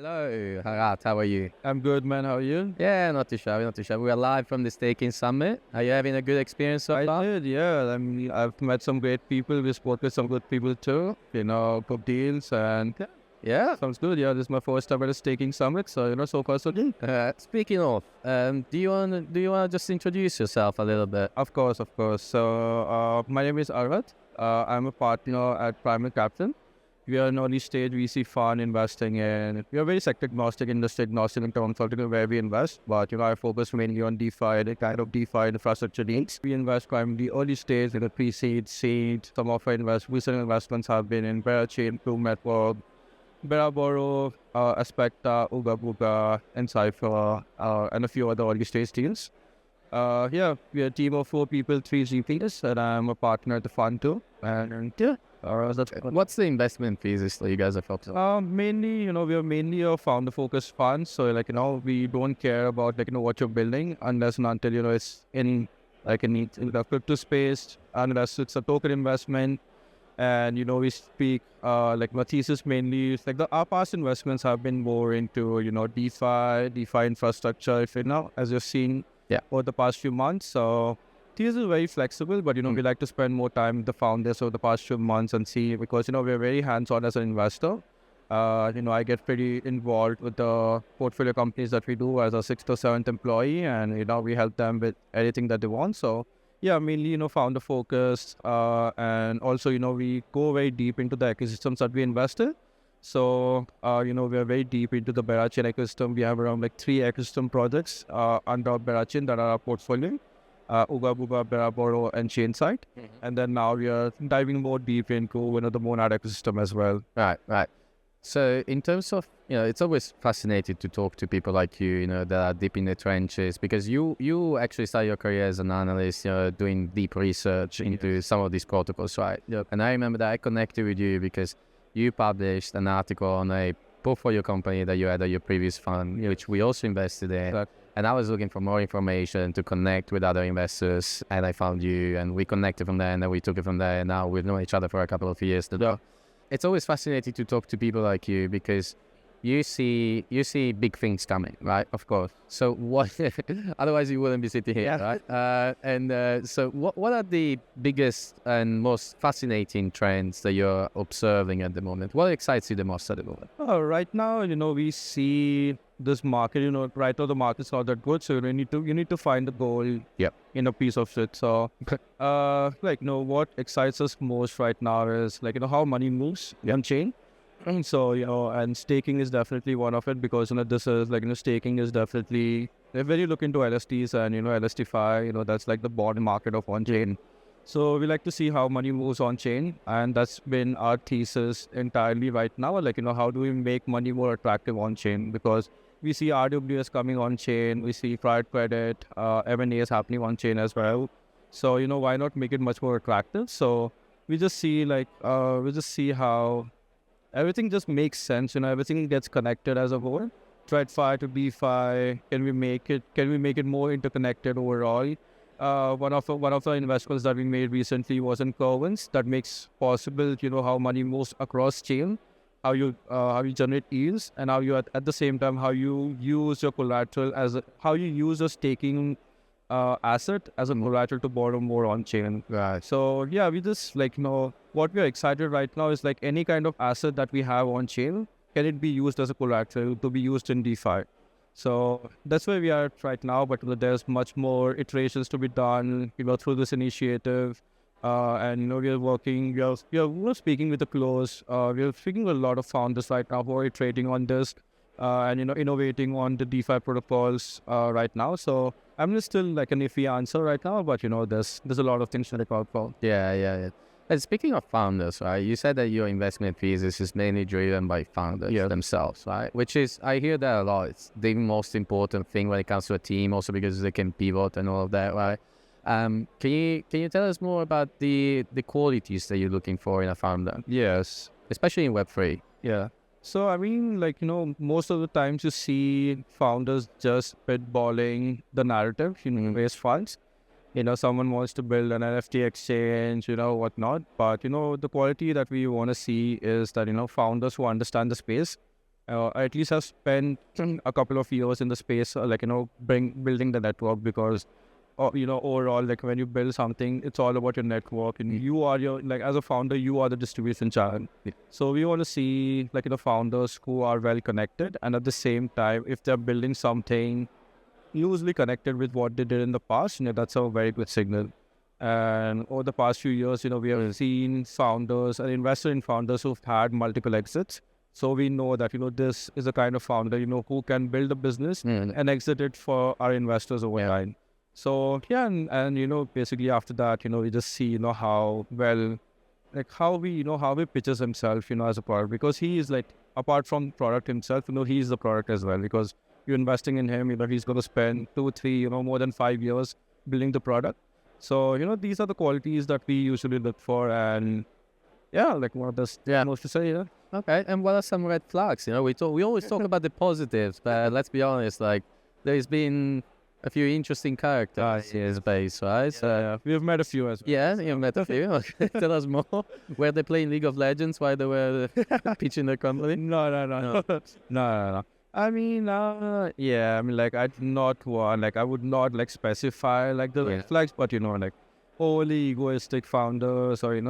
Hello, Arhat, how are you? I'm good, man. How are you? Yeah, not too shabby, not too shabby. We are live from the Staking Summit. Are you having a good experience so I far? did, yeah. I mean, I've met some great people. We spoke with some good people too. Good deals and yeah, sounds good. Yeah, this is my first time at a staking summit, so so far so good. Speaking of, do you wanna just introduce yourself a little bit? Of course, of course. So, my name is Arath. I'm a partner at Primal Capital. We are an early stage VC fund investing in. We are very sector agnostic, industry agnostic in terms of where we invest. But I focus mainly on DeFi, the kind of DeFi infrastructure needs. We invest primarily early stage in the pre-seed, seed. Some of our recent investments have been in Berachain, Plume Network, Beraboro, Aspecta, Uga Buga, and Cypher, and a few other early stage deals. Yeah, we are a team of 4 people, 3 GPs, and I'm a partner at the fund too. And yeah, that's What's the investment thesis that you guys are focused on? mainly, we are mainly a founder-focused fund. So, we don't care about, what you're building unless and until, it's in the crypto space, unless it's a token investment. And, we speak, my thesis mainly, is our past investments have been more into, DeFi infrastructure, if as you've seen over the past few months. So, Thesis is very flexible, but, we like to spend more time with the founders over the past few months and see, because, we're very hands-on as an investor. I get pretty involved with the portfolio companies that we do as a 6th or 7th employee, and, we help them with anything that they want. So, yeah, mainly, founder focused, and also, we go very deep into the ecosystems that we invest in. So, we are very deep into the Berachain ecosystem. We have around 3 ecosystem projects under Berachain that are our portfolio. Uga Buga, Beraboro, and Chainside. And then now we are diving more deep into the Monad ecosystem as well. Right. So in terms of, it's always fascinating to talk to people like you, that are deep in the trenches, because you actually started your career as an analyst, doing deep research into some of these protocols, right? Yep. And I remember that I connected with you because you published an article on a portfolio company that you had at your previous fund, which we also invested in. Exactly. And I was looking for more information to connect with other investors, and I found you, and we connected from there, and then we took it from there, and now we've known each other for a couple of years. Yeah. It's always fascinating to talk to people like you because you see big things coming, right? Of course. So what? Otherwise, you wouldn't be sitting here, right? So what are the biggest and most fascinating trends that you're observing at the moment? What excites you the most at the moment? Right now, we see this market. Right now the market's not that good, so you need to find the gold in a piece of shit. So, what excites us most right now is how money moves on chain. And so, and staking is definitely one of it, because this is staking is definitely, when you look into LSTs and LSTFi, that's the bond market of on chain. So we like to see how money moves on chain, and that's been our thesis entirely right now. How do we make money more attractive on chain? Because we see RWS coming on chain, we see private credit, M&A is happening on chain as well. So why not make it much more attractive? So we just see how everything just makes sense. Everything gets connected as a whole. TradFi to DeFi, can we make it more interconnected overall? One of the investments that we made recently was in Curvens, that makes possible, how money moves across chain, how you generate yields, and how you at the same time how you use your collateral how you use a staking asset as a collateral to borrow more on chain. Right. So yeah, we just what we are excited right now is any kind of asset that we have on chain, can it be used as a collateral to be used in DeFi? So that's where we are at right now, but there's much more iterations to be done, through this initiative. And we are speaking with the close. We are speaking with a lot of founders right now who are iterating on this, and innovating on the DeFi protocols right now. So I'm still an iffy answer right now, but there's a lot of things to look out for. Yeah. And speaking of founders, right? You said that your investment thesis is mainly driven by founders themselves, right? Which is, I hear that a lot. It's the most important thing when it comes to a team, also because they can pivot and all of that, right? Can you tell us more about the qualities that you're looking for in a founder? Yes. Especially in Web3. Yeah. So, I mean, most of the times you see founders just spitballing the narrative, raise funds. Someone wants to build an NFT exchange, whatnot. But, the quality that we want to see is that, founders who understand the space, I at least have spent a couple of years in the space, building the network because, overall, like when you build something, it's all about your network, and you are as a founder, you are the distribution channel. So we want to see founders who are well connected, and at the same time, if they're building something loosely connected with what they did in the past, that's a very good signal. And over the past few years, we have seen founders and invested in founders who've had multiple exits. So we know that, this is a kind of founder, who can build a business and exit it for our investors over time. So, yeah, and basically after that, we just see, how well, how he pitches himself, as a product, because he is apart from product himself, he is the product as well, because you're investing in him, he's going to spend 2, 3, more than 5 years building the product. So, these are the qualities that we usually look for, and yeah, what does most to say, Okay, and what are some red flags? We always talk about the positives, but let's be honest, there's been a few interesting characters in the space, right? So we've met a few as well. Yeah, you've met a few. Okay. Tell us more. Were they playing League of Legends while they were pitching their company? No. I mean, I'd not want, I would not specify the red flags, but overly egoistic founders, or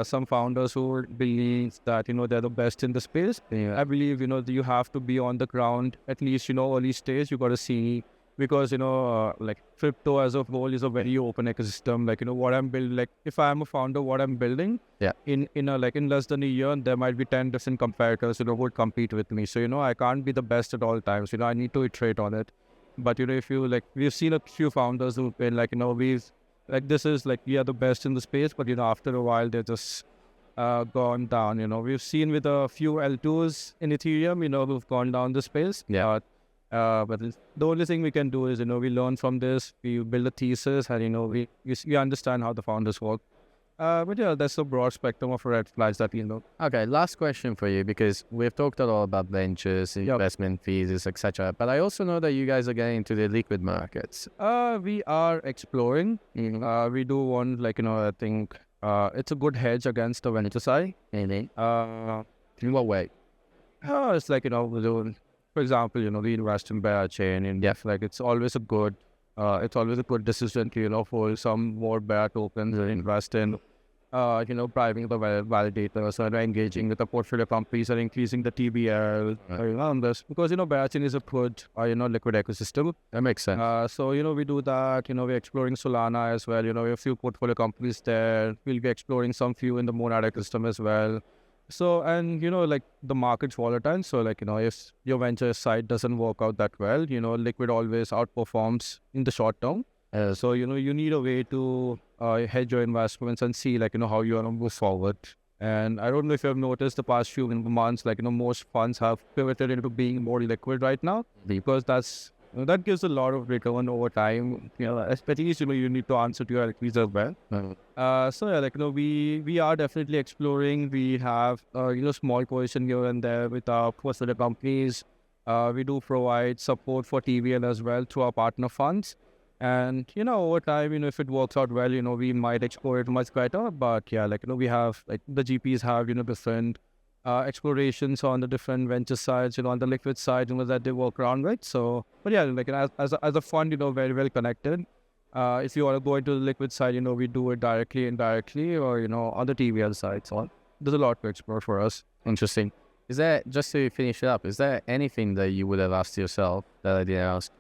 some founders who believe that they're the best in the space. I believe you have to be on the ground at least early stage. You got to see, because crypto as a whole is a very open ecosystem. What I'm building, if I'm a founder, what I'm building, in less than a year, there might be 10 different competitors who would compete with me. So I can't be the best at all times. I need to iterate on it. But if you we've seen a few founders who've been this is we are the best in the space, but after a while they're just gone down. We've seen with a few L2s in Ethereum, who've gone down the space. But the only thing we can do is we learn from this, we build a thesis, and we understand how the founders work. But that's a broad spectrum of red flags that we know. Okay, last question for you, because we've talked a lot about ventures, investment fees, etc. But I also know that you guys are getting into the liquid markets. We are exploring. We do want, I think it's a good hedge against the venture side. In what way? It's for example, we invest in bear chain, and it's always a good decision to hold some more bear tokens and invest in driving the validators and engaging with the portfolio companies and increasing the TBL on this, because bear chain is a good liquid ecosystem. That makes sense. So we do that. We're exploring Solana as well. We have a few portfolio companies there. We'll be exploring some few in the Monad ecosystem as well. So, and the market's volatile, so if your venture side doesn't work out that well, liquid always outperforms in the short term. So you need a way to hedge your investments and see how you want to move forward. And I don't know if you have noticed the past few months, most funds have pivoted into being more liquid right now, because that gives a lot of return over time. Especially you need to answer to your LPs as well. So we are definitely exploring. We have small position here and there with our portfolio companies. We do provide support for TVL as well through our partner funds. And over time, if it works out well, we might explore it much better. But we have the GPs have different explorations on the different venture sides, on the liquid side, that they work around with. So, but as a fund, very well connected. If you want to go into the liquid side, we do it directly, indirectly, or on the TVL side. So there's a lot to explore for us. Interesting. Is there, just to finish it up, is there anything that you would have asked yourself that I didn't ask?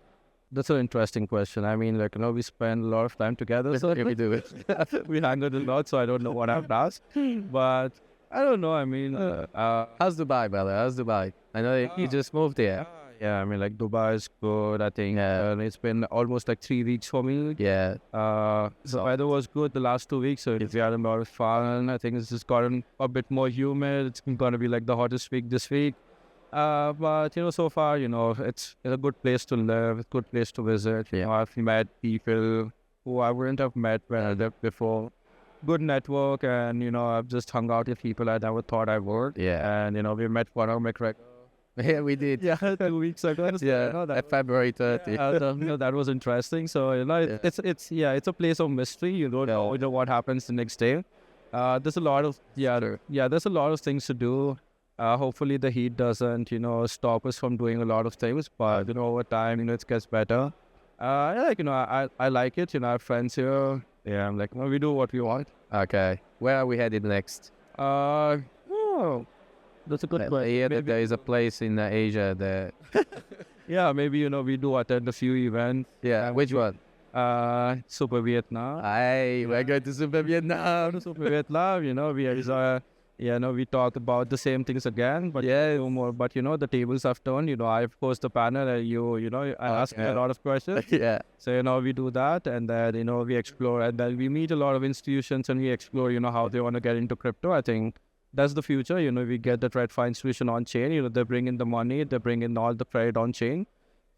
That's an interesting question. I mean, we spend a lot of time together. So we do it. We hang out a lot, so I don't know what I've asked. But I don't know. I mean, how's Dubai, brother? How's Dubai? I know you just moved here. Yeah, I mean, Dubai is good, I think. It's been almost 3 weeks for me. Yeah. The weather was good the last 2 weeks, so we had a lot of fun. I think it's just gotten a bit more humid. It's going to be the hottest week this week. But, so far, it's a good place to live, it's a good place to visit. I've met people who I wouldn't have met when I lived before. Good network, and, I've just hung out with people I never thought I would. Yeah. And, we met Conor McGregor. Yeah, we did. Yeah, 2 weeks ago. February 30. That was interesting. So, it's a place of mystery. You don't know what happens the next day. There's a lot of, there's a lot of things to do. Hopefully the heat doesn't, stop us from doing a lot of things. But, over time, it gets better. I like it. I have friends here. Yeah, I'm like, we do what we want. Okay. Where are we headed next? Oh, that's a good question. Yeah, there is a place in Asia that... Yeah, maybe, we do attend a few events. Yeah, which one? Super Vietnam. Hey, we're going to Super Vietnam. Super Vietnam, we talked about the same things again, but more. But the tables have turned. I host the panel, and I ask a lot of questions. Yeah. So we do that, and then we explore, and then we meet a lot of institutions, and we explore how they want to get into crypto. I think that's the future. We get the TradFi institution on chain. They bring in the money, they bring in all the credit on chain.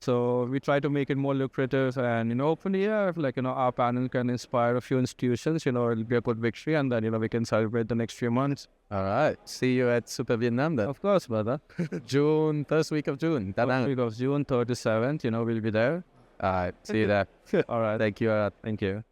So we try to make it more lucrative, and hopefully, our panel can inspire a few institutions. It'll be a good victory, and then we can celebrate the next few months. All right. See you at Super Vietnam then. Of course, brother. First week of June. First week of June, 3rd to 7th. We'll be there. All right. See you there. All right. Thank you, Arhat. Thank you.